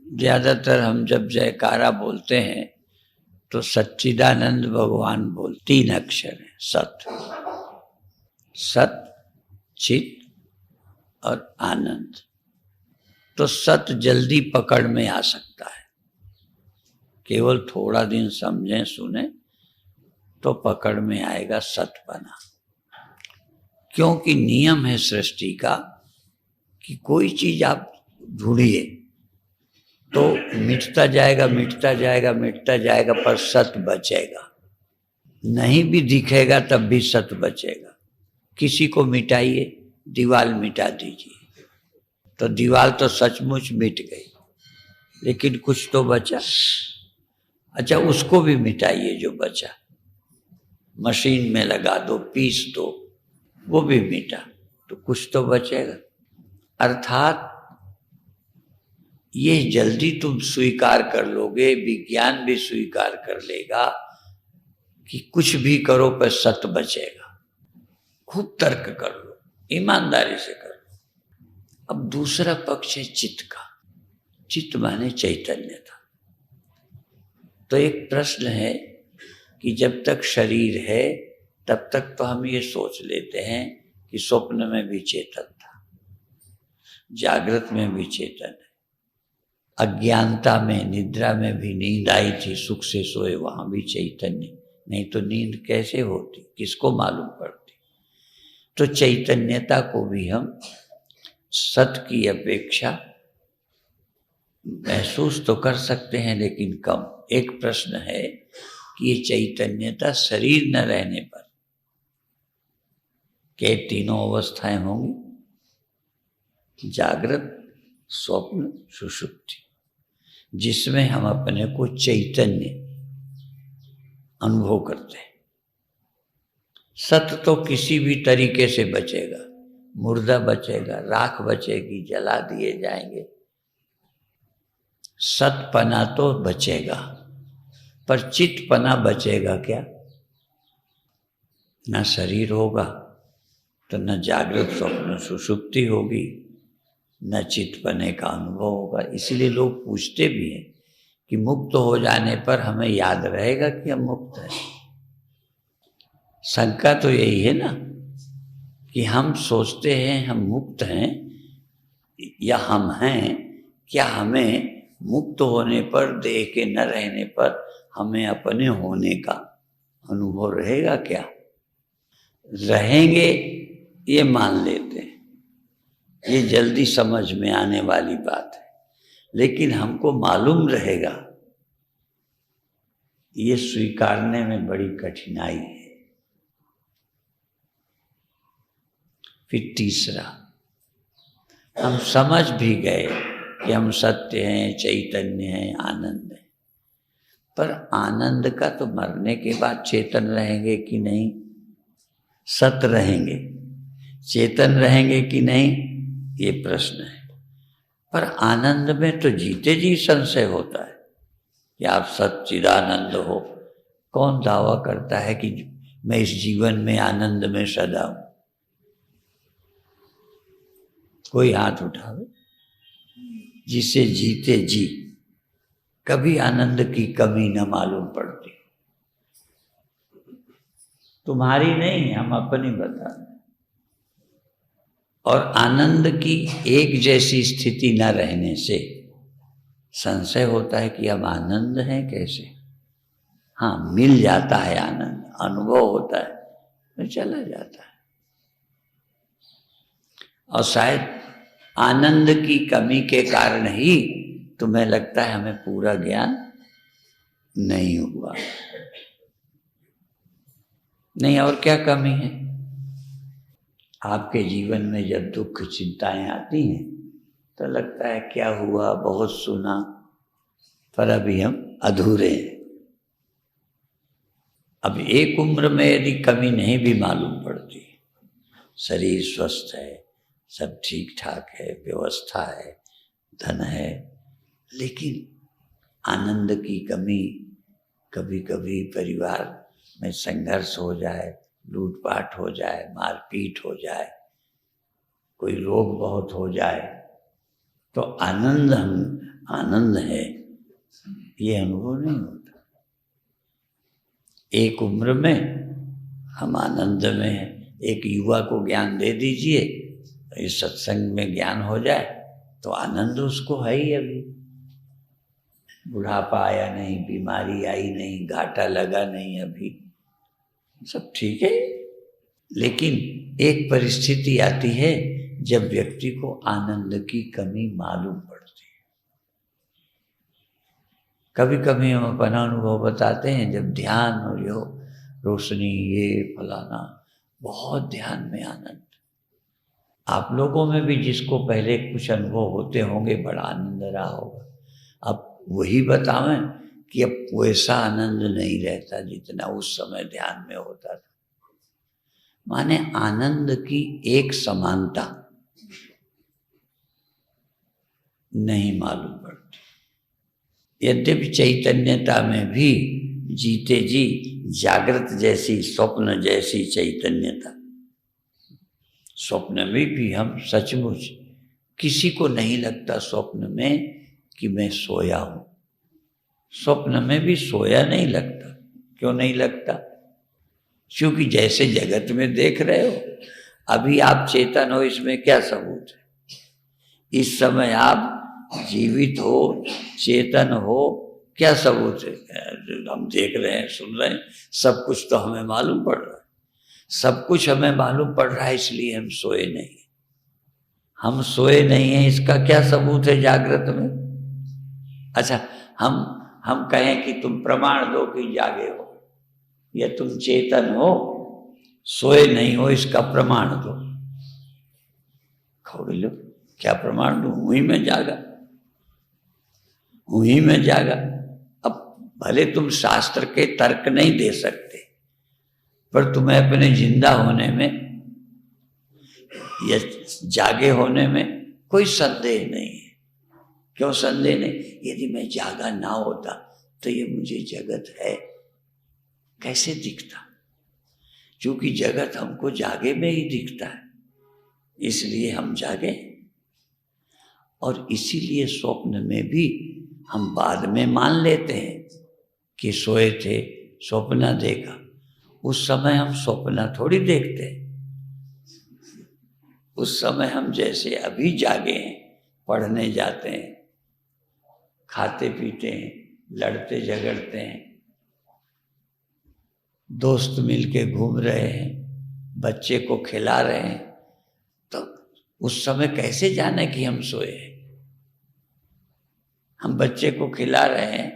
ज्यादातर हम जब जयकारा बोलते हैं तो सच्चिदानंद भगवान बोल, 3 अक्षर है सत। सत, चित और आनंद। तो सत जल्दी पकड़ में आ सकता है, केवल थोड़ा दिन समझें सुने तो पकड़ में आएगा सतपना। क्योंकि नियम है सृष्टि का कि कोई चीज आप ढूंढिए तो मिटता जाएगा मिटता जाएगा मिटता जाएगा, पर सत बचेगा। नहीं भी दिखेगा तब भी सत बचेगा। किसी को मिटाइए, दीवार मिटा दीजिए तो दीवार तो सचमुच मिट गई, लेकिन कुछ तो बचा। अच्छा, उसको भी मिटाइए जो बचा, मशीन में लगा दो, पीस दो, वो भी मिटा तो कुछ तो बचेगा। अर्थात ये जल्दी तुम स्वीकार कर लोगे, विज्ञान भी स्वीकार कर लेगा कि कुछ भी करो पर सत बचेगा। खूब तर्क कर लो, ईमानदारी से कर लो। अब दूसरा पक्ष है चित्त का। चित्त माने चैतन्य था। तो एक प्रश्न है कि जब तक शरीर है तब तक तो हम ये सोच लेते हैं कि स्वप्न में भी चेतन था, जागृत में भी चेतन है, अज्ञानता में निद्रा में भी नींद आई थी, सुख से सोए वहां भी चैतन्य, नहीं तो नींद कैसे होती, किसको मालूम पड़ती। तो चैतन्यता को भी हम सत की अपेक्षा महसूस तो कर सकते हैं, लेकिन कम। एक प्रश्न है कि ये चैतन्यता शरीर न रहने पर के तीनों अवस्थाएं होंगी, जागृत, स्वप्न, सुषुप्ति, जिसमें हम अपने को चैतन्य अनुभव करते हैं। सत तो किसी भी तरीके से बचेगा, मुर्दा बचेगा, राख बचेगी, जला दिए जाएंगे, सतपना तो बचेगा, पर चित्तपना बचेगा क्या? न शरीर होगा तो न जागृत स्वप्न सुषुप्ति होगी, न चित्तपने का अनुभव होगा। इसीलिए लोग पूछते भी हैं कि मुक्त हो जाने पर हमें याद रहेगा कि हम मुक्त हैं। शंका तो यही है ना कि हम सोचते हैं हम मुक्त हैं या हम हैं, क्या हमें मुक्त होने पर, देह के न रहने पर हमें अपने होने का अनुभव रहेगा क्या? रहेंगे ये मान लेते हैं, ये जल्दी समझ में आने वाली बात है, लेकिन हमको मालूम रहेगा, ये स्वीकारने में बड़ी कठिनाई है। फिर तीसरा, हम समझ भी गए कि हम सत्य हैं, चैतन्य हैं, आनंद है, पर आनंद का तो मरने के बाद चेतन रहेंगे कि नहीं? सत रहेंगे, चेतन रहेंगे कि नहीं, ये प्रश्न है। पर आनंद में तो जीते जी संशय होता है कि आप सच्चिदानंद हो। कौन दावा करता है कि मैं इस जीवन में आनंद में सदा हूं? कोई हाथ उठावे जिसे जीते जी कभी आनंद की कमी न मालूम पड़ती। तुम्हारी नहीं, हम अपनी बता रहे। और आनंद की एक जैसी स्थिति न रहने से संशय होता है कि अब आनंद है कैसे। हाँ, मिल जाता है आनंद, अनुभव होता है तो चला जाता है। और शायद आनंद की कमी के कारण ही तुम्हें लगता है हमें पूरा ज्ञान नहीं हुआ। नहीं, और क्या कमी है? आपके जीवन में जब दुख चिंताएं आती हैं तो लगता है क्या हुआ, बहुत सुना, पर अभी हम अधूरे हैं। अब एक उम्र में यदि कमी नहीं भी मालूम पड़ती, शरीर स्वस्थ है, सब ठीक ठाक है, व्यवस्था है, धन है, लेकिन आनंद की कमी, कभी कभी परिवार में संघर्ष हो जाए, लूटपाट हो जाए, मारपीट हो जाए, कोई रोग बहुत हो जाए, तो आनंद हम आनंद है, ये अनुभव नहीं होता। एक उम्र में हम आनंद में हैं। एक युवा को ज्ञान दे दीजिए, इस सत्संग में ज्ञान हो जाए तो आनंद उसको है ही। अभी बुढ़ापा आया नहीं, बीमारी आई नहीं, घाटा लगा नहीं, अभी सब ठीक है। लेकिन एक परिस्थिति आती है जब व्यक्ति को आनंद की कमी मालूम पड़ती है। कभी कभी हम अपना अनुभव बताते हैं, जब ध्यान और यो रोशनी ये फलाना, बहुत ध्यान में आनंद। आप लोगों में भी जिसको पहले कुछ अनुभव होते होंगे, बड़ा आनंद रहा होगा। अब वही बतावें कि अब वैसा आनंद नहीं रहता जितना उस समय ध्यान में होता था। माने आनंद की एक समानता नहीं मालूम पड़ती। यद्यपि चैतन्यता में भी जीते जी जागृत जैसी, स्वप्न जैसी चैतन्यता। स्वप्न में भी हम सचमुच, किसी को नहीं लगता स्वप्न में कि मैं सोया हूं। स्वप्न में भी सोया नहीं लगता। क्यों नहीं लगता? क्योंकि जैसे जगत में देख रहे हो, अभी आप चेतन हो, इसमें क्या सबूत है? इस समय आप जीवित हो, चेतन हो, क्या सबूत है? हम देख रहे हैं, सुन रहे हैं, सब कुछ तो हमें मालूम पड़ रहा है। सब कुछ हमें मालूम पड़ रहा है, इसलिए हम सोए नहीं। हम सोए नहीं हैं, इसका क्या सबूत है जागृत में? अच्छा, हम कहें कि तुम प्रमाण दो कि जागे हो, या तुम चेतन हो, सोए नहीं हो, इसका प्रमाण दो। खोल लो, क्या प्रमाण दो? हुई में जागा, हुई में जागा। अब भले तुम शास्त्र के तर्क नहीं दे सकते, पर तुम्हें अपने जिंदा होने में या जागे होने में कोई संदेह नहीं है। क्यों संदेह नहीं? यदि मैं जागा ना होता तो ये मुझे जगत है कैसे दिखता? क्योंकि जगत हमको जागे में ही दिखता है, इसलिए हम जागे। और इसीलिए स्वप्न में भी हम बाद में मान लेते हैं कि सोए थे, स्वप्न देखा। उस समय हम स्वप्न थोड़ी देखते हैं। उस समय हम जैसे अभी जागे हैं, पढ़ने जाते हैं, खाते पीते हैं, लड़ते झगड़ते हैं, दोस्त मिलके घूम रहे हैं, बच्चे को खिला रहे हैं, तो उस समय कैसे जाने कि हम सोए हैं? हम बच्चे को खिला रहे हैं,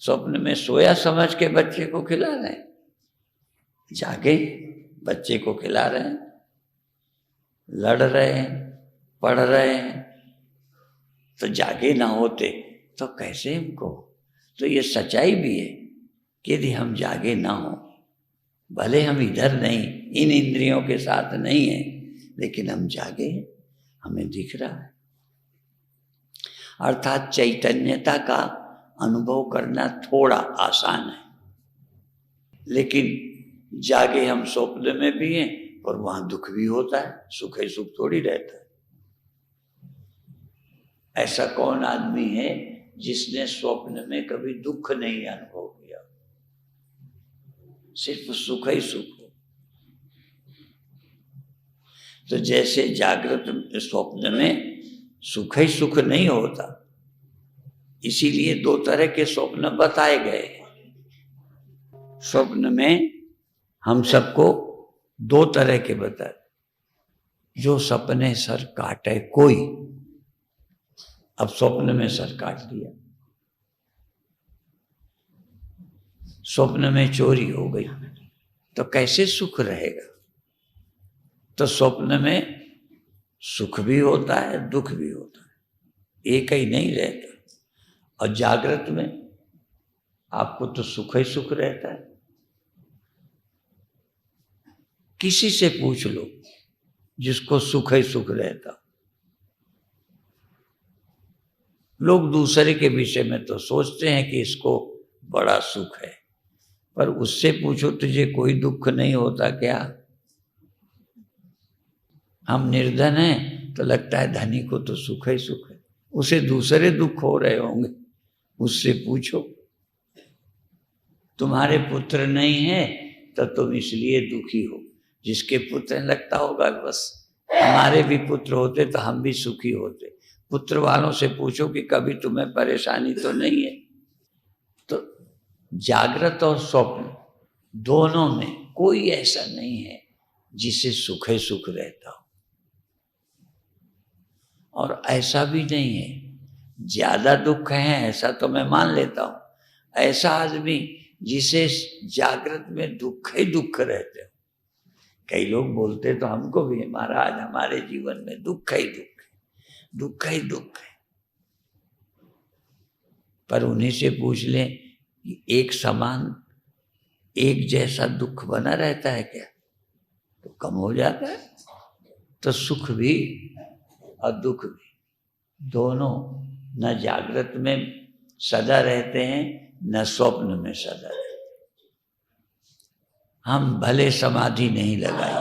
स्वप्न में सोया समझ के बच्चे को खिला रहे हैं। जागे बच्चे को खिला रहे हैं, लड़ रहे हैं, पढ़ रहे हैं। तो जागे ना होते तो कैसे हमको? तो ये सच्चाई भी है कि यदि हम जागे ना हो, भले हम इधर नहीं, इन इंद्रियों के साथ नहीं है, लेकिन हम जागे, हमें दिख रहा है। अर्थात चैतन्यता का अनुभव करना थोड़ा आसान है, लेकिन जागे हम स्वप्न में भी हैं और वहां दुख भी होता है, सुख ही सुख थोड़ी रहता है। ऐसा कौन आदमी है जिसने स्वप्न में कभी दुख नहीं अनुभव किया? सिर्फ सुख ही सुख हो। तो जैसे जागृत स्वप्न में सुख ही सुख नहीं होता, इसीलिए दो तरह के स्वप्न बताए गए हैं। स्वप्न में हम सबको दो तरह के बताए। जो सपने सर काटे कोई, अब स्वप्न में सर काट दिया, स्वप्न में चोरी हो गई, तो कैसे सुख रहेगा? तो स्वप्न में सुख भी होता है, दुख भी होता है, एक ही नहीं रहता। और जागृत में आपको तो सुख ही सुख रहता है। किसी से पूछ लो जिसको सुख ही सुख रहता। लोग दूसरे के विषय में तो सोचते हैं कि इसको बड़ा सुख है, पर उससे पूछो तुझे कोई दुख नहीं होता क्या? हम निर्धन हैं तो लगता है धनी को तो सुख ही सुख है, उसे दूसरे दुख हो रहे होंगे, उससे पूछो। तुम्हारे पुत्र नहीं है तो तुम इसलिए दुखी हो, जिसके पुत्र लगता होगा बस हमारे भी पुत्र होते तो हम भी सुखी होते। पुत्र वालों से पूछो कि कभी तुम्हें परेशानी तो नहीं है। तो जागृत और स्वप्न दोनों में कोई ऐसा नहीं है जिसे सुखे सुख रहता हो, और ऐसा भी नहीं है ज्यादा दुख है ऐसा तो मैं मान लेता हूं। ऐसा आदमी जिसे जागृत में दुख ही दुख रहते हो। कई लोग बोलते तो हमको भी, महाराज हमारे जीवन में दुख ही दुख है, दुख ही दुख है। पर उन्हीं से पूछ लें कि एक समान एक जैसा दुख बना रहता है क्या? तो कम हो जाता है। तो सुख भी और दुख भी दोनों न जागृत में सदा रहते हैं न स्वप्न में सदा रहते। हम भले समाधि नहीं लगाई,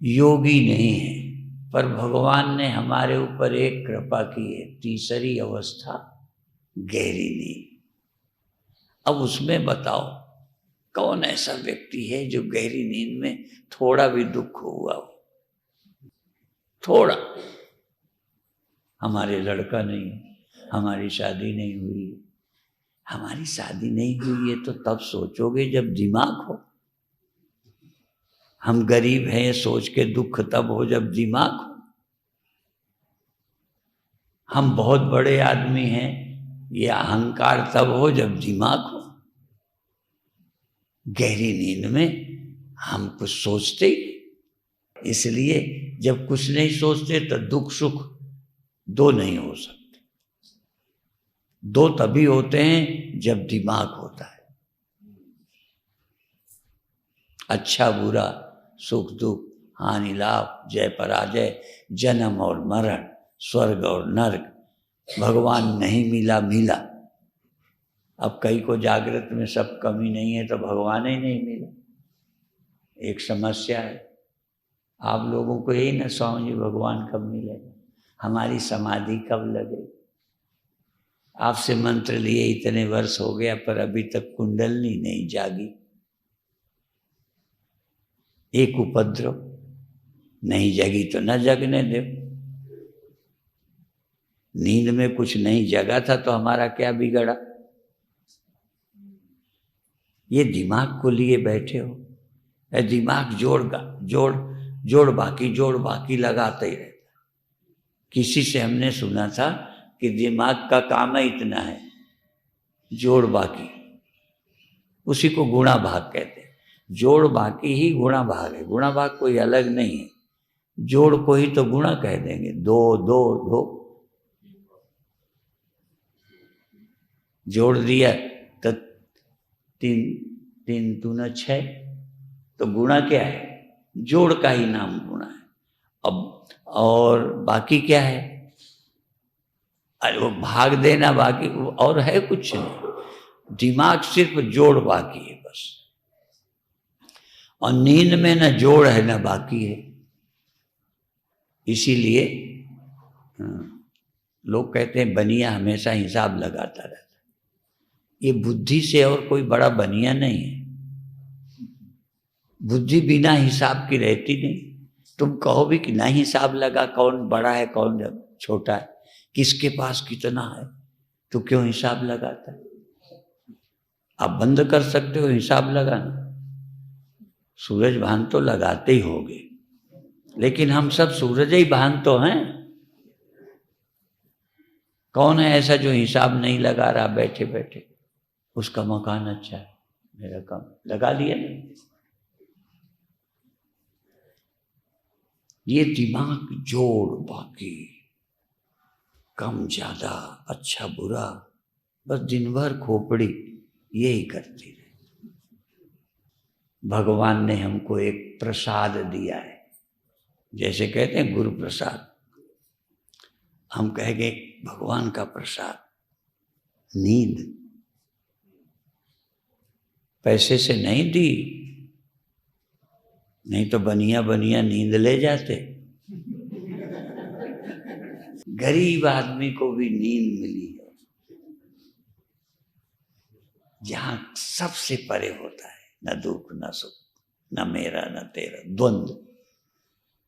योगी नहीं है, पर भगवान ने हमारे ऊपर एक कृपा की है, तीसरी अवस्था गहरी नींद। अब उसमें बताओ कौन ऐसा व्यक्ति है जो गहरी नींद में थोड़ा भी दुख हुआ हो? थोड़ा। हमारे लड़का नहीं, हमारी शादी नहीं हुई। हमारी शादी नहीं हुई है तो तब सोचोगे जब दिमाग हो। हम गरीब हैं सोच के दुख तब हो जब दिमाग हो। हम बहुत बड़े आदमी हैं ये अहंकार तब हो जब दिमाग हो। गहरी नींद में हम कुछ सोचते ही, इसलिए जब कुछ नहीं सोचते तो दुख सुख दो नहीं हो सकते। दो तभी होते हैं जब दिमाग होता है। अच्छा बुरा, सुख दुख, हानि लाभ, जय पराजय, जन्म और मरण, स्वर्ग और नरक, भगवान नहीं मिला मिला। अब कई को जागृत में सब कमी नहीं है तो भगवान ही नहीं मिला, एक समस्या है। आप लोगों को यही ना स्वामी जी भगवान कब मिलेगा, हमारी समाधि कब लगे। आपसे मंत्र लिए इतने वर्ष हो गया पर अभी तक कुंडलनी नहीं जागी। एक उपद्रव नहीं जगी तो न जगने दे। नींद में कुछ नहीं जगा था तो हमारा क्या बिगड़ा? ये दिमाग को लिए बैठे हो, दिमाग जोड़ बाकी लगाते ही रहता। किसी से हमने सुना था कि दिमाग का काम ही इतना है, जोड़ बाकी, उसी को गुणा भाग कहते हैं। जोड़ बाकी ही गुणा भाग है, गुणा भाग कोई अलग नहीं है। जोड़ को ही तो गुणा कह देंगे, दो दो दो जोड़ दिया तो तीन तीन दूना 6, तो गुणा क्या है? जोड़ का ही नाम गुणा है। अब और बाकी क्या है? अरे वो भाग देना बाकी, और है कुछ नहीं। दिमाग सिर्फ जोड़ बाकी है बस। और नींद में न जोड़ है न बाकी है। इसीलिए लोग कहते हैं बनिया हमेशा हिसाब लगाता रहता है। ये बुद्धि से और कोई बड़ा बनिया नहीं है। बुद्धि बिना हिसाब की रहती नहीं। तुम कहो भी कि नहीं हिसाब लगा कौन बड़ा है कौन छोटा है, किसके पास कितना है, तो क्यों हिसाब लगाता है? आप बंद कर सकते हो हिसाब लगाना। सूरज भान तो लगाते ही होगे, लेकिन हम सब सूरज ही भान तो हैं। कौन है ऐसा जो हिसाब नहीं लगा रहा बैठे बैठे? उसका मकान अच्छा है, मेरा काम लगा लिया ना। ये दिमाग जोड़ बाकी, कम ज्यादा, अच्छा बुरा, बस दिन भर खोपड़ी यही करती रहे। भगवान ने हमको एक प्रसाद दिया है, जैसे कहते हैं गुरु प्रसाद, हम कहेंगे भगवान का प्रसाद नींद। पैसे से नहीं दी, नहीं तो बनिया बनिया नींद ले जाते। गरीब आदमी को भी नींद मिली है, जहां सबसे परे होता है, न दुख न सुख, न मेरा न तेरा,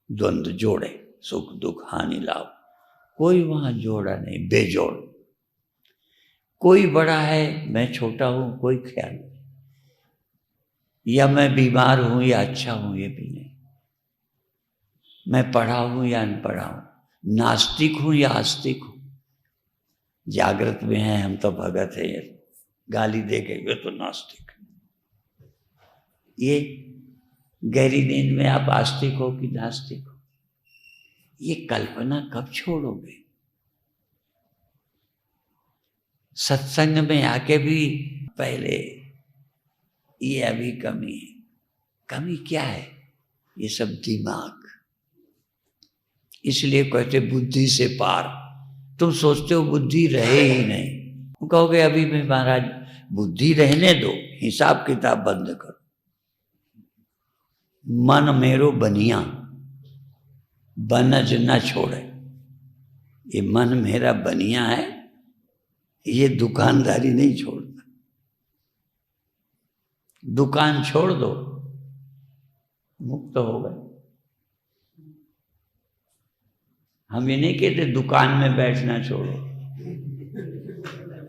द्वंद्व जोड़े, सुख दुख हानि लाभ, कोई वहां जोड़ा नहीं, बेजोड़। कोई बड़ा है, मैं छोटा हूं, कोई ख्याल नहीं, या मैं बीमार हूं या अच्छा हूं, ये भी नहीं, मैं पढ़ा हूं या अनपढ़ा हूं, नास्तिक हूं या आस्तिक हूं। जागृत में है हम तो भगत है, गाली दे के वे तो नास्तिक। ये गहरी नींद में आप आस्तिक हो कि नास्तिक हो, ये कल्पना कब छोड़ोगे? सत्संग में आके भी पहले ये अभी कमी है। कमी क्या है? ये सब दिमाग। इसलिए कहते बुद्धि से पार। तुम सोचते हो बुद्धि रहे ही नहीं, तुम कहोगे अभी भी महाराज बुद्धि रहने दो, हिसाब किताब बंद करो। मन मेरो बनिया, बनज न छोड़े। ये मन मेरा बनिया है, ये दुकानदारी नहीं छोड़ता। दुकान छोड़ दो, मुक्त हो गए। हम ये नहीं कहते दुकान में बैठना छोड़ो,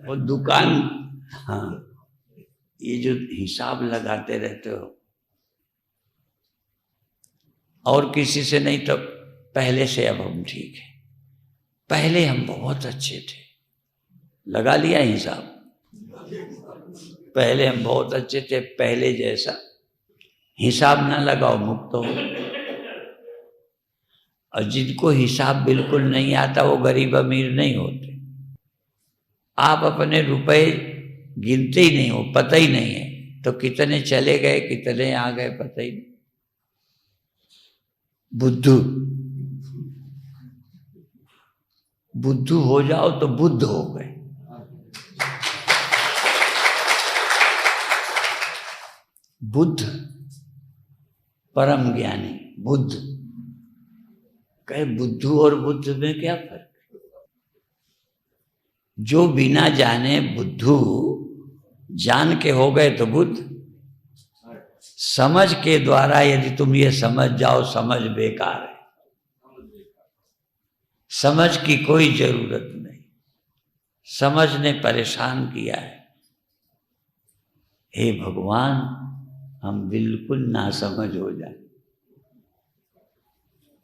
वो दुकान, हाँ, ये जो हिसाब लगाते रहते हो, और किसी से नहीं तो पहले से अब हम ठीक है। पहले हम बहुत अच्छे थे, लगा लिया हिसाब। पहले हम बहुत अच्छे थे, पहले जैसा हिसाब ना लगाओ, मुक्त हो। और जिनको हिसाब बिल्कुल नहीं आता वो गरीब अमीर नहीं होते। आप अपने रुपए गिनते ही नहीं हो, पता ही नहीं है, तो कितने चले गए कितने आ गए पता ही नहीं। बुद्धू हो जाओ तो बुद्ध हो गए। बुद्ध परम ज्ञानी, बुद्ध कहे बुद्धू और बुद्ध में क्या फर्क? जो बिना जाने बुद्धू, जान के हो गए तो बुद्ध। समझ के द्वारा यदि तुम ये समझ जाओ, समझ बेकार है, समझ की कोई जरूरत नहीं। समझ ने परेशान किया है। हे भगवान, हम बिल्कुल नासमझ हो जाए,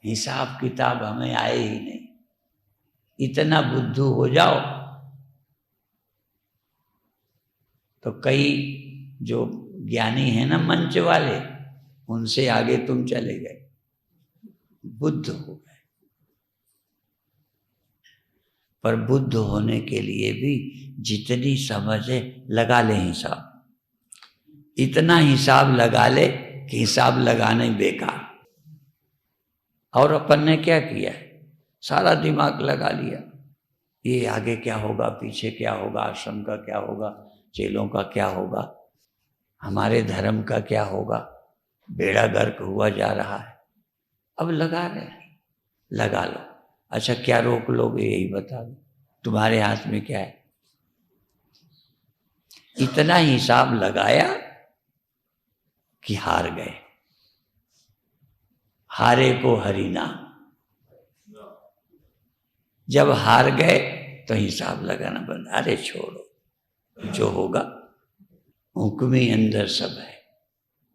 हिसाब किताब हमें आए ही नहीं, इतना बुद्धू हो जाओ तो कई जो ज्ञानी है ना मंच वाले, उनसे आगे तुम चले गए, बुद्ध हो गए। पर बुद्ध होने के लिए भी जितनी समझ है लगा ले हिसाब, इतना हिसाब लगा ले कि हिसाब लगाना बेकार। और अपन ने क्या किया है? सारा दिमाग लगा लिया, ये आगे क्या होगा, पीछे क्या होगा, आश्रम का क्या होगा, चेलों का क्या होगा, हमारे धर्म का क्या होगा। बेड़ा गर्क हुआ जा रहा है। अब लगा रहे हैं, लगा लो। अच्छा क्या रोक लोगे, यही बता दो, तुम्हारे हाथ में क्या है? इतना हिसाब लगाया कि हार गए। हारे को हरि नाम। जब हार गए तो हिसाब लगाना बंद। अरे छोड़ो, जो होगा, हुक्मी अंदर सब है,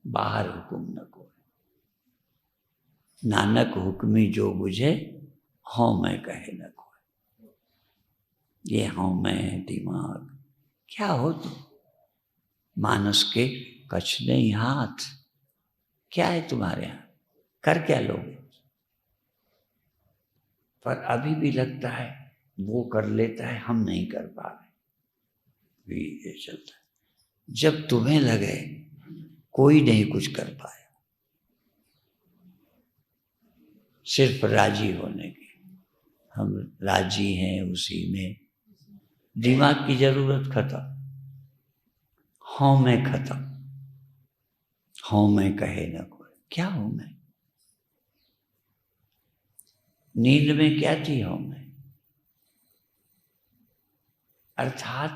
बाहर हुक्म न कोई। नानक हुक्मी जो बुझे, हों मैं कहे न कोई। ये हों मैं दिमाग क्या हो तुम? मानस के कछ नहीं हाथ, क्या है तुम्हारे यहाँ, कर क्या लोगे? पर अभी भी लगता है वो कर लेता है, हम नहीं कर पा रहे, भी ये चलता है। जब तुम्हें लगे कोई नहीं कुछ कर पाया, सिर्फ राजी होने के, हम राजी हैं उसी में, दिमाग की जरूरत खत्म, हों मैं खत्म, हों मैं कहे न कोई। क्या हूं मैं? नींद में क्या थी हों मैं? अर्थात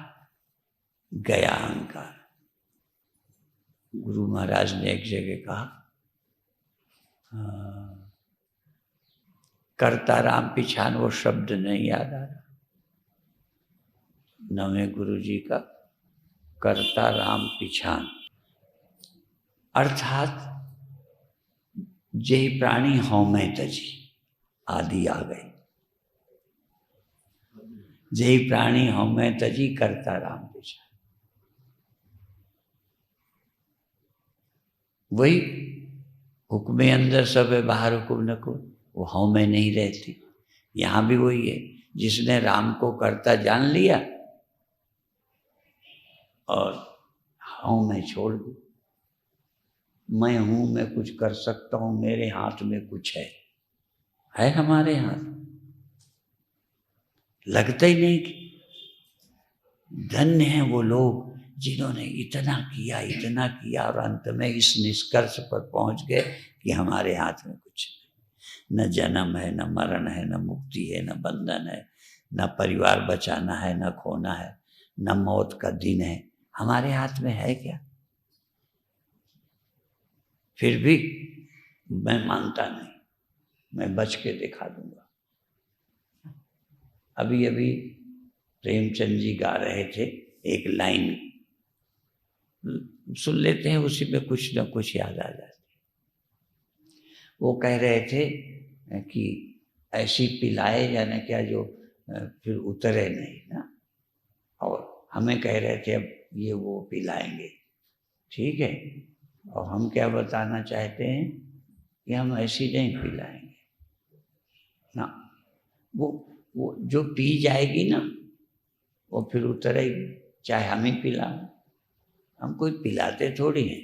गया अहंकार। गुरु महाराज ने एक जगह कहा, करता राम पिछान, वो शब्द नहीं याद आ रहा, नवे गुरु जी का करता राम पिछान। अर्थात जे प्राणी हौमै तजी, आदि आ गई। जे प्राणी हौमै तजी, करता राम पिछान। वही हुक्मे अंदर सब है, बाहर हुक्म न को, वो हौमै नहीं रहती। यहां भी वही है, जिसने राम को करता जान लिया और हौमै छोड़ दी। मैं हूं, मैं कुछ कर सकता हूं, मेरे हाथ में कुछ है हमारे हाथ? लगता ही नहीं कि धन्य है वो लोग जिन्होंने इतना किया और अंत में इस निष्कर्ष पर पहुंच गए कि हमारे हाथ में कुछ नहीं। न जन्म है, न मरण है, न मुक्ति है, न बंधन है, न परिवार बचाना है, न खोना है, न मौत का दिन है। हमारे हाथ में है क्या? फिर भी मैं मानता नहीं, मैं बच के दिखा दूंगा। अभी अभी प्रेमचंद जी गा रहे थे एक लाइन, सुन लेते हैं, उसी में कुछ न कुछ याद आ जाती। वो कह रहे थे कि ऐसी पिलाए जाने क्या जो फिर उतरे नहीं ना, और हमें कह रहे थे अब ये वो पिलाएंगे, ठीक है। और हम क्या बताना चाहते हैं कि हम ऐसी नहीं पिलाएंगे ना। वो जो पी जाएगी ना, वो फिर उतरेगी, चाहे हम ही पिलाएं। हम कोई पिलाते थोड़ी हैं।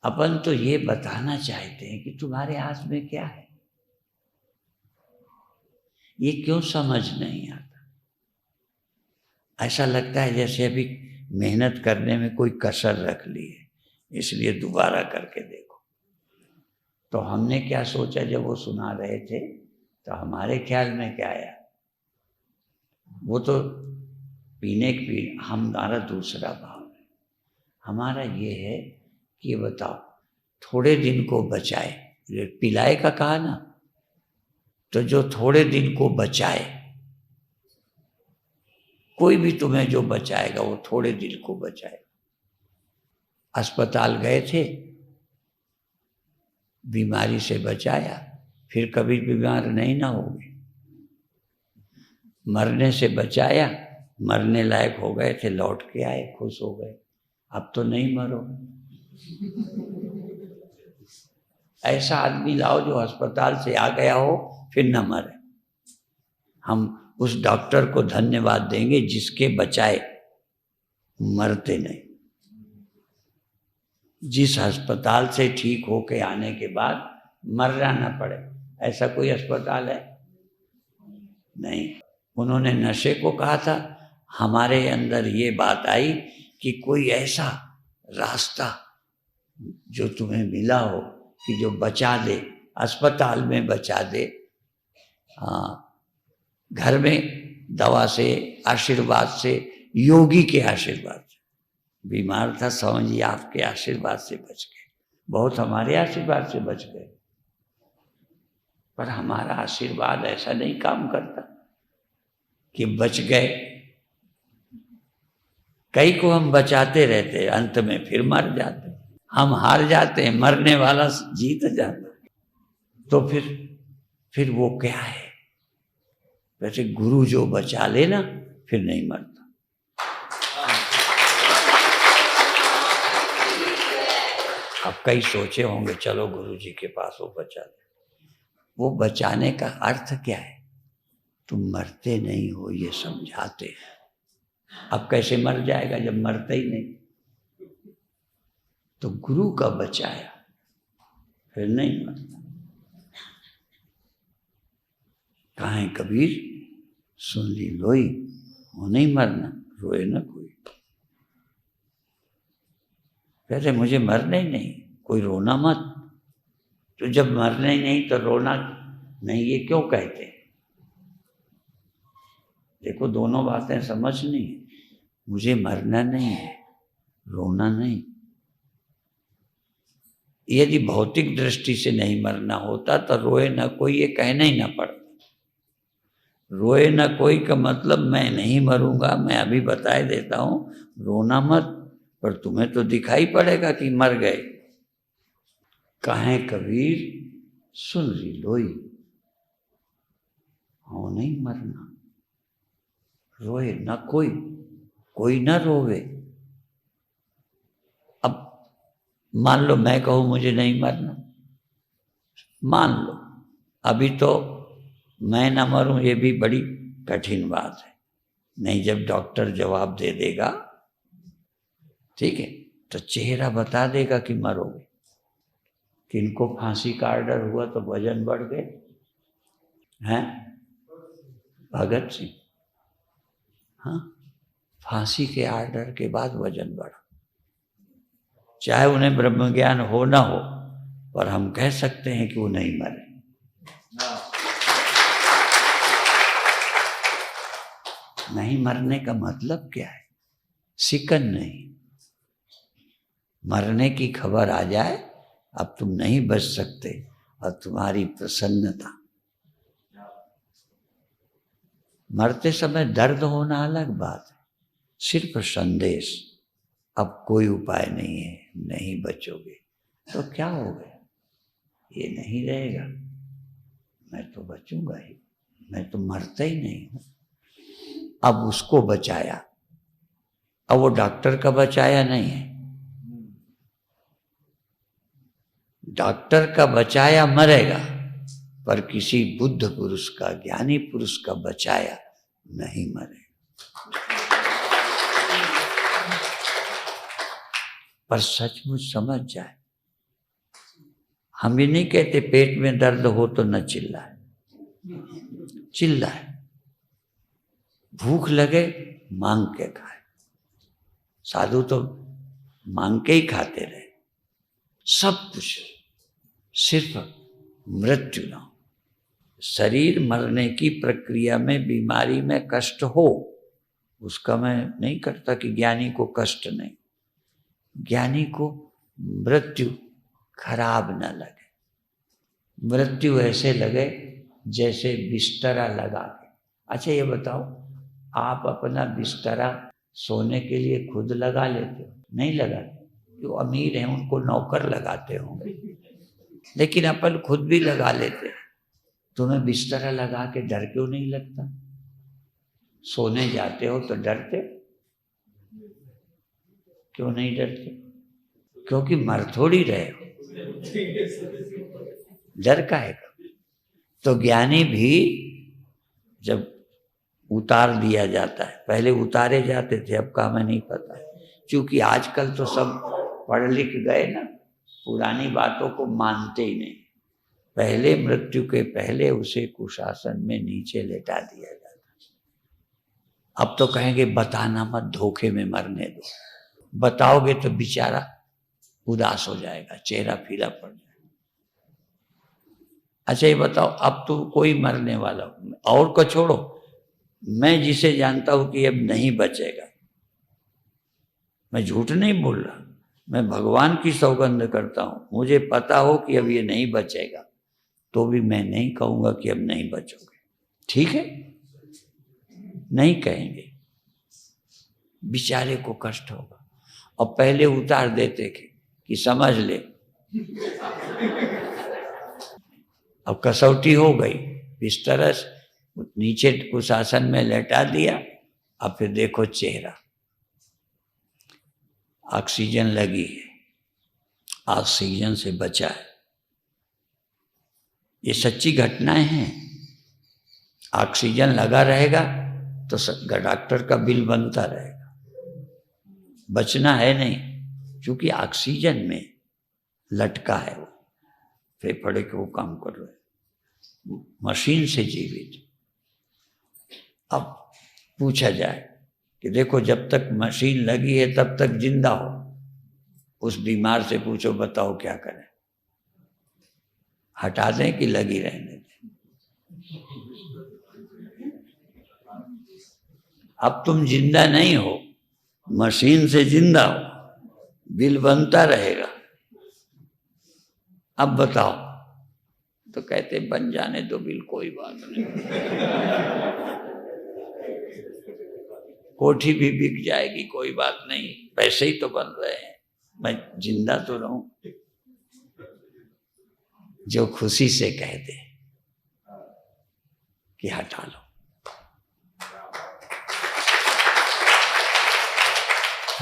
अपन तो ये बताना चाहते हैं कि तुम्हारे हाथ में क्या है। ये क्यों समझ नहीं आता? ऐसा लगता है जैसे अभी मेहनत करने में कोई कसर रख ली है, इसलिए दोबारा करके देखो। तो हमने क्या सोचा, जब वो सुना रहे थे तो हमारे ख्याल में क्या आया, वो तो पीने की, हमारा दूसरा भाव है। हमारा ये है कि ये बताओ, थोड़े दिन को बचाए, पिलाए का कहा ना, तो जो थोड़े दिन को बचाए, कोई भी तुम्हें जो बचाएगा वो थोड़े दिन को बचाएगा। अस्पताल गए थे, बीमारी से बचाया, फिर कभी बीमार नहीं ना होगे। मरने से बचाया, मरने लायक हो गए थे, लौट के आए, खुश हो गए। अब तो नहीं मरो। ऐसा आदमी लाओ जो अस्पताल से आ गया हो फिर न मरे। हम उस डॉक्टर को धन्यवाद देंगे जिसके बचाए मरते नहीं। जिस अस्पताल से ठीक होके आने के बाद मरना ना पड़े, ऐसा कोई अस्पताल है? नहीं। उन्होंने नशे को कहा था, हमारे अंदर ये बात आई कि कोई ऐसा रास्ता जो तुम्हें मिला हो कि जो बचा दे, अस्पताल में बचा दे, घर में दवा से, आशीर्वाद से, योगी के आशीर्वाद से। बीमार था, समझिए आपके आशीर्वाद से बच गए, बहुत हमारे आशीर्वाद से बच गए। पर हमारा आशीर्वाद ऐसा नहीं काम करता कि बच गए। कई को हम बचाते रहते, अंत में फिर मर जाते। हम हार जाते हैं, मरने वाला जीत जाता है। तो फिर वो क्या है? वैसे गुरु जो बचा ले ना, फिर नहीं मरता। अब कई सोचे होंगे चलो गुरु जी के पास वो बचा दे। वो बचाने का अर्थ क्या है? तुम मरते नहीं हो ये समझाते हैं। अब कैसे मर जाएगा जब मरता ही नहीं? तो गुरु का बचाया फिर नहीं मरता। कहाँ कबीर सुन ली लोई, वो नहीं मरना, रोए ना कोई। कहते मुझे मरना ही नहीं, कोई रोना मत। तो जब मरना ही नहीं तो रोना नहीं, ये क्यों कहते? देखो दोनों बातें समझनी है। मुझे मरना नहीं है, रोना नहीं। यदि भौतिक दृष्टि से नहीं मरना होता तो रोए ना कोई ये कहना ही ना पड़ता। रोए ना कोई का मतलब मैं नहीं मरूंगा। मैं अभी बताए देता हूं, रोना मत, पर तुम्हें तो दिखाई पड़ेगा कि मर गए। कहें कबीर सुन री लोई, हो नहीं मरना। रोए ना कोई, कोई ना रोवे। अब मान लो मैं कहूं मुझे नहीं मरना, मान लो, अभी तो मैं ना मरूं ये भी बड़ी कठिन बात है। नहीं, जब डॉक्टर जवाब दे देगा, ठीक है, तो चेहरा बता देगा कि मरोगे। किनको फांसी का आर्डर हुआ तो वजन बढ़ गए हैं? भगत सिंह, हाँ, फांसी के आर्डर के बाद वजन बढ़ा। चाहे उन्हें ब्रह्म ज्ञान हो ना हो, पर हम कह सकते हैं कि वो नहीं मरे। नहीं मरने का मतलब क्या है? सिकन नहीं। मरने की खबर आ जाए, अब तुम नहीं बच सकते, और तुम्हारी प्रसन्नता। मरते समय दर्द होना अलग बात है, सिर्फ संदेश, अब कोई उपाय नहीं है, नहीं बचोगे। तो क्या हो गया? ये नहीं रहेगा, मैं तो बचूंगा ही, मैं तो मरता ही नहीं हूं। अब उसको बचाया, अब वो डॉक्टर का बचाया नहीं है। डॉक्टर का बचाया मरेगा, पर किसी बुद्ध पुरुष का, ज्ञानी पुरुष का बचाया नहीं मरेगा। पर सचमुच समझ जाए। हम ये नहीं कहते पेट में दर्द हो तो न चिल्लाए, चिल्लाए। भूख लगे मांग के खाए। साधु तो मांग के ही खाते रहे, सब कुछ, सिर्फ मृत्यु ना हो। शरीर मरने की प्रक्रिया में, बीमारी में कष्ट हो, उसका मैं नहीं करता कि ज्ञानी को कष्ट नहीं। ज्ञानी को मृत्यु खराब न लगे। मृत्यु ऐसे लगे जैसे बिस्तरा लगा के। अच्छा ये बताओ, आप अपना बिस्तरा सोने के लिए खुद लगा लेते हो? नहीं लगाते। जो अमीर हैं उनको नौकर लगाते होंगे, लेकिन अपन खुद भी लगा लेते हैं। तुम्हें बिस्तरा लगा के डर क्यों नहीं लगता? सोने जाते हो तो डरते क्यों नहीं? डरते क्योंकि मर थोड़ी रहे हो, डर का है। तो ज्ञानी भी जब उतार दिया जाता है, पहले उतारे जाते थे, अब का हमें नहीं पता, क्योंकि आजकल तो सब पढ़ लिख गए ना, पुरानी बातों को मानते ही नहीं। पहले मृत्यु के पहले उसे कुशासन में नीचे लेटा दिया जाता। अब तो कहेंगे बताना मत, धोखे में मरने दो। बताओगे तो बेचारा उदास हो जाएगा, चेहरा पीला पड़ जाएगा। अच्छा ये बताओ, अब तो कोई मरने वाला और को छोड़ो, मैं जिसे जानता हूं कि अब नहीं बचेगा, मैं झूठ नहीं बोल रहा, मैं भगवान की सौगंध करता हूं, मुझे पता हो कि अब ये नहीं बचेगा, तो भी मैं नहीं कहूंगा कि अब नहीं बचोगे। ठीक है, नहीं कहेंगे, बेचारे को कष्ट होगा। और पहले उतार देते कि समझ ले, अब कसौटी हो गई, बिस्तर नीचे कुशासन में लेटा दिया। अब फिर देखो चेहरा, ऑक्सीजन लगी है, ऑक्सीजन से बचा है। ये सच्ची घटनाएं हैं। ऑक्सीजन लगा रहेगा तो डॉक्टर का बिल बनता रहेगा, बचना है नहीं, क्योंकि ऑक्सीजन में लटका है वो, फेफड़े के वो काम कर रहे, मशीन से जीवित। अब पूछा जाए कि देखो जब तक मशीन लगी है तब तक जिंदा हो, उस बीमार से पूछो बताओ क्या करें, हटा दें कि लगी रहने दें? अब तुम जिंदा नहीं हो, मशीन से जिंदा हो, बिल बनता रहेगा। अब बताओ, तो कहते बन जाने दो बिल, कोई बात नहीं, कोठी भी बिक जाएगी, कोई बात नहीं, पैसे ही तो बन रहे हैं, मैं जिंदा तो रहूं। जो खुशी से कह दे कि हटा लो,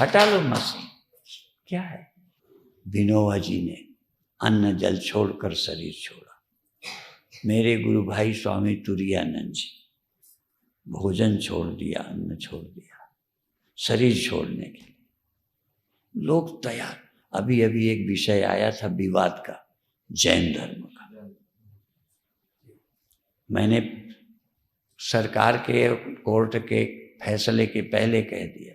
हटा लो मशीन, क्या है। विनोबा जी ने अन्न जल छोड़कर शरीर छोड़ा। मेरे गुरु भाई स्वामी तुरानंद जी भोजन छोड़ दिया, अन्न छोड़ दिया, शरीर छोड़ने के लिए। लोग तैयार। अभी अभी एक विषय आया था विवाद का, जैन धर्म का। मैंने सरकार के, कोर्ट के फैसले के पहले कह दिया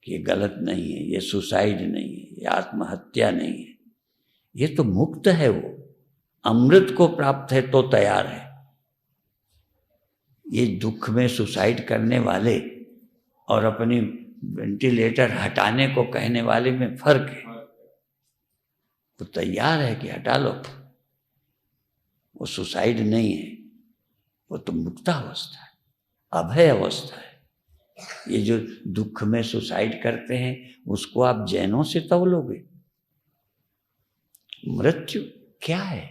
कि ये गलत नहीं है, ये सुसाइड नहीं है, ये आत्महत्या नहीं है, ये तो मुक्त है। वो अमृत को प्राप्त है तो तैयार है। ये दुख में सुसाइड करने वाले और अपनी वेंटिलेटर हटाने को कहने वाले में फर्क है। वो तैयार है कि हटा लो, वो सुसाइड नहीं है, वो तो मुक्तावस्था है, अभय अवस्था है। ये जो दुख में सुसाइड करते हैं उसको आप जैनों से तौलोगे। मृत्यु क्या है?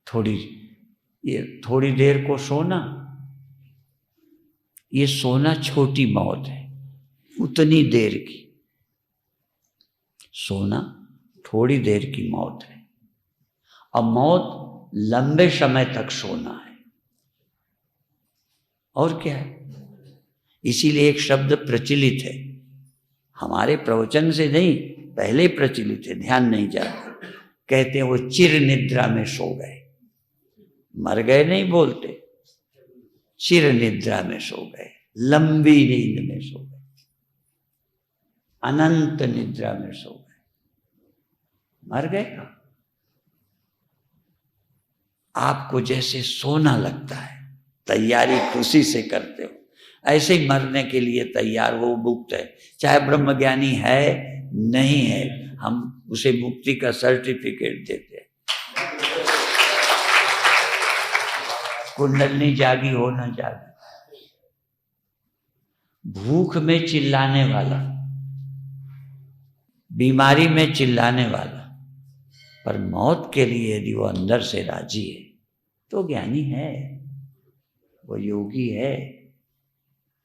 थोड़ी देर को सोना, ये सोना छोटी मौत है, उतनी देर की। सोना थोड़ी देर की मौत है, और मौत लंबे समय तक सोना है। और क्या है? इसीलिए एक शब्द प्रचलित है, हमारे प्रवचन से नहीं, पहले प्रचलित है, ध्यान नहीं जाता। कहते हैं वो चिर निद्रा में सो गए। मर गए नहीं बोलते, चिर निद्रा में सो गए, लंबी नींद में सो गए, अनंत निद्रा में सो गए। मर गए का आपको जैसे सोना लगता है, तैयारी खुशी से करते हो, ऐसे ही मरने के लिए तैयार हो, मुक्त है। चाहे ब्रह्मज्ञानी है नहीं है, हम उसे मुक्ति का सर्टिफिकेट देते हैं। कुंडलनी जागी हो न जागी, भूख में चिल्लाने वाला, बीमारी में चिल्लाने वाला, पर मौत के लिए यदि वो अंदर से राजी है तो ज्ञानी है, वो योगी है।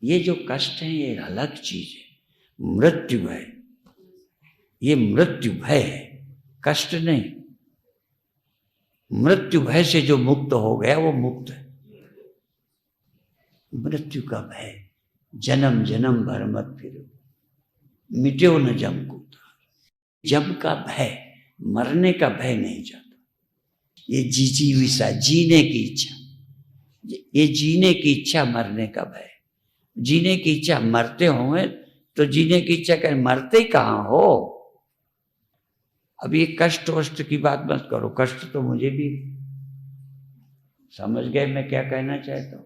ये जो कष्ट है ये अलग चीज है। मृत्यु है, ये मृत्यु भय है, कष्ट नहीं। मृत्यु भय से जो मुक्त हो गया वो मुक्त है। मृत्यु का भय, जन्म जन्म भर मत फिरो, मिट्यो न जम को। जम का भय, मरने का भय नहीं जाता। ये जिजीविषा, जीने की इच्छा, ये जीने की इच्छा, मरने का भय। जीने की इच्छा, मरते होंगे तो जीने की इच्छा करें, मरते कहाँ हो। अब ये कष्ट वष्ट की बात मत करो, कष्ट तो मुझे भी, समझ गए मैं क्या कहना चाहता हूं।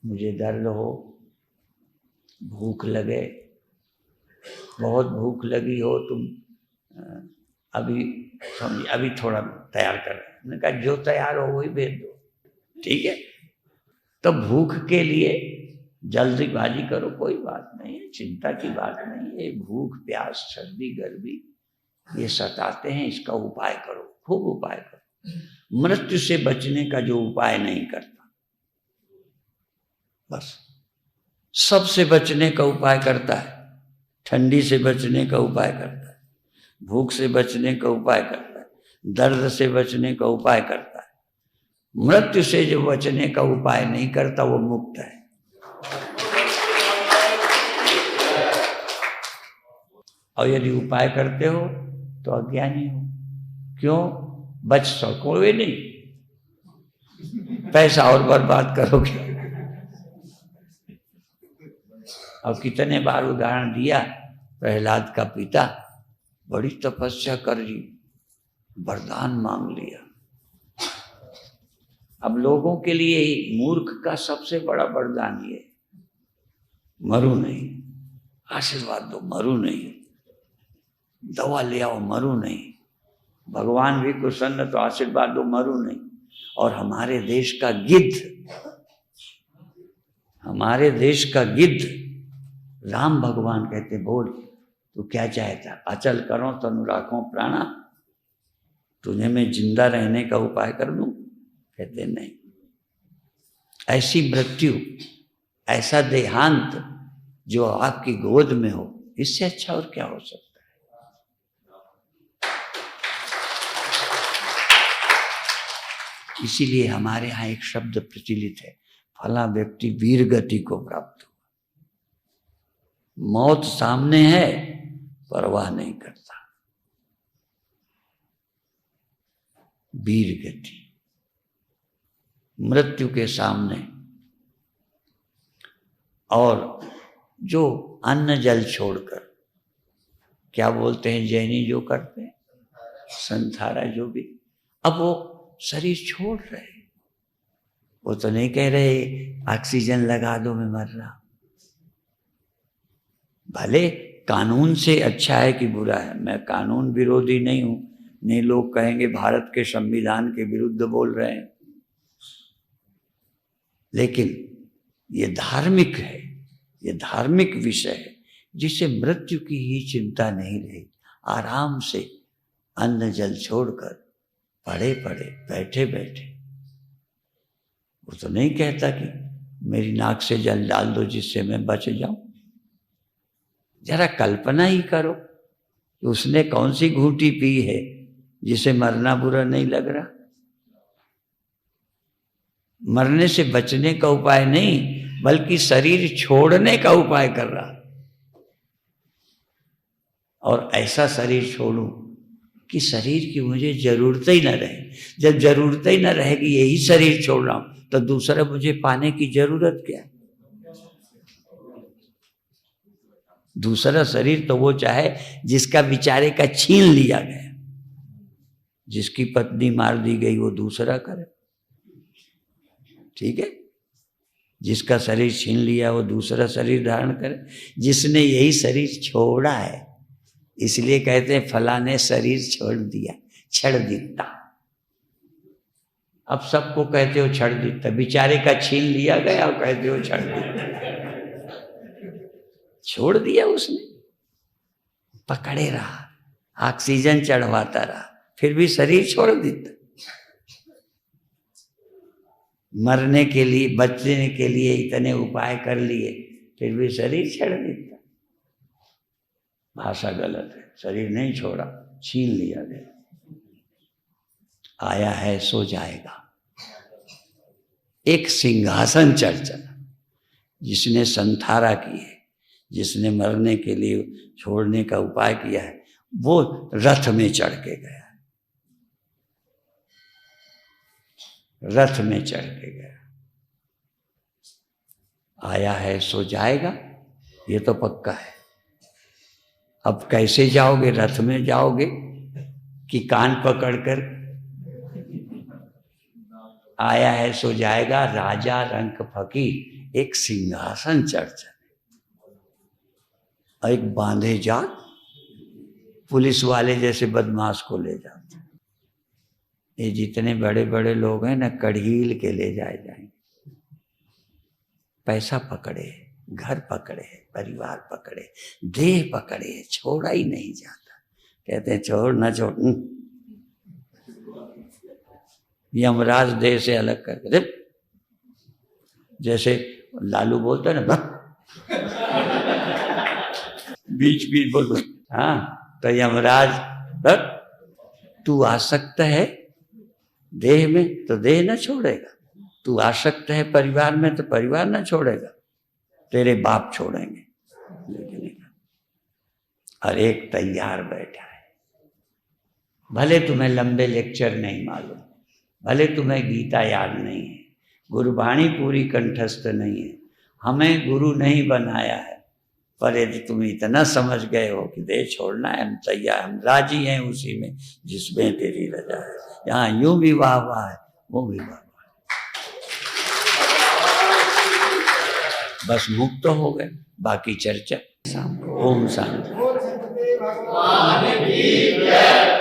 मुझे दर्द हो, भूख लगे, बहुत भूख लगी हो, तुम अभी समझिए, अभी थोड़ा तैयार कर, मैंने कहा जो तैयार हो वही भेज दो, ठीक है। तो भूख के लिए जल्दीबाजी करो, कोई बात नहीं है, चिंता की बात नहीं है। भूख प्यास सर्दी गर्मी ये सताते हैं, इसका उपाय करो, खूब उपाय करो। मृत्यु से बचने का जो उपाय नहीं करता, बस सबसे बचने का उपाय करता है। ठंडी से बचने का उपाय करता है, भूख से बचने का उपाय करता है, दर्द से बचने का उपाय करता है। मृत्यु से जो बचने का उपाय नहीं करता वो मुक्त है। और यदि उपाय करते हो तो अज्ञानी हो। क्यों? बच सकोगे नहीं, पैसा और बर्बाद करोगे। और कितने बार उदाहरण दिया, प्रहलाद का पिता बड़ी तपस्या कर ली, वरदान मांग लिया। अब लोगों के लिए मूर्ख का सबसे बड़ा वरदान ये, मरो नहीं, आशीर्वाद दो मरो नहीं, दवा ले आओ मरो नहीं, भगवान भी प्रसन्न तो आशीर्वाद दो मरो नहीं। और हमारे देश का गिद्ध राम भगवान कहते, बोल तू क्या चाहता, अचल करो तनु राखो प्राणा, तुझे मैं जिंदा रहने का उपाय कर दूं? कहते नहीं, ऐसी मृत्यु, ऐसा देहांत जो आपकी गोद में हो, इससे अच्छा और क्या हो सकता है। इसीलिए हमारे यहाँ एक शब्द प्रचलित है, फला व्यक्ति वीर गति को प्राप्त हुआ। मौत सामने है, परवाह नहीं करता, वीर गति। मृत्यु के सामने, और जो अन्न जल छोड़कर, क्या बोलते हैं जैनी जो करते हैं, संथारा जो भी, अब वो शरीर छोड़ रहे, वो तो नहीं कह रहे ऑक्सीजन लगा दो मैं मर रहा। भले कानून से अच्छा है कि बुरा है, मैं कानून विरोधी नहीं हूं, नहीं लोग कहेंगे भारत के संविधान के विरुद्ध बोल रहे हैं, लेकिन ये धार्मिक है, ये धार्मिक विषय है, जिसे मृत्यु की ही चिंता नहीं रही, आराम से अन्न जल छोड़कर, पड़े पड़े, बैठे बैठे। वो तो नहीं कहता कि मेरी नाक से जल डाल दो जिससे मैं बच जाऊं। जरा कल्पना ही करो कि उसने कौन सी घूंटी पी है जिसे मरना बुरा नहीं लग रहा। मरने से बचने का उपाय नहीं, बल्कि शरीर छोड़ने का उपाय कर रहा। और ऐसा शरीर छोड़ूं कि शरीर की मुझे जरूरत ही न रहे। जब जरूरत ही न रहेगी, यही शरीर छोड़ रहा हूं, तो दूसरा मुझे पाने की जरूरत क्या है। दूसरा शरीर तो वो चाहे जिसका बेचारे का छीन लिया गया, जिसकी पत्नी मार दी गई, वो दूसरा करे, ठीक है। जिसका शरीर छीन लिया वो दूसरा शरीर धारण करे। जिसने यही शरीर छोड़ा है, इसलिए कहते हैं फलाने शरीर छोड़ दिया, छड़ दिता। अब सबको कहते हो छड़ दिता, बेचारे का छीन लिया गया और कहते हो छड़ दिता। छोड़ दिया उसने, पकड़े रहा, ऑक्सीजन चढ़वाता रहा, फिर भी शरीर छोड़ देता। मरने के लिए, बचने के लिए इतने उपाय कर लिए, फिर भी शरीर छोड़ देता। भाषा गलत है, शरीर नहीं छोड़ा, छीन लिया गया। आया है सो जाएगा। एक सिंहासन चर्चा, जिसने संथारा की है, जिसने मरने के लिए छोड़ने का उपाय किया है, वो रथ में चढ़ के गया, रथ में चढ़ के गया। आया है सो जाएगा, ये तो पक्का है। अब कैसे जाओगे? रथ में जाओगे कि कान पकड़कर? आया है सो जाएगा, राजा रंक फकीर, एक सिंहासन चर्चा, एक बांधे जात पुलिस वाले जैसे बदमाश को ले जाते। ये जितने बड़े बड़े लोग हैं ना, कढ़ील के ले जाए जाएंगे। पैसा पकड़े, घर पकड़े, परिवार पकड़े, देह पकड़े, छोड़ा ही नहीं जाता। कहते हैं छोड़ ना छोड़, यमराज देह से अलग करके, जैसे लालू बोलता है ना, बीच बीच बोल, हाँ, तो यमराज, तू आसक्त है देह में तो देह न छोड़ेगा, तू आसक्त है परिवार में तो परिवार न छोड़ेगा, तेरे बाप छोड़ेंगे। और एक तैयार बैठा है, भले तुम्हें लंबे लेक्चर नहीं मालूम, भले तुम्हें गीता याद नहीं है, गुरुवाणी पूरी कंठस्थ नहीं है, हमें गुरु नहीं बनाया है, पर यदि तुम इतना समझ गए हो कि देह छोड़ना है, हम तैयार, हम राजी हैं उसी में जिसमें तेरी रजा है। यहाँ यूं भी वाह वाह है, वो भी वाह वाह है। बस मुक्त हो गए, बाकी चर्चा शाम को। ओम शांति। भगवान की जय।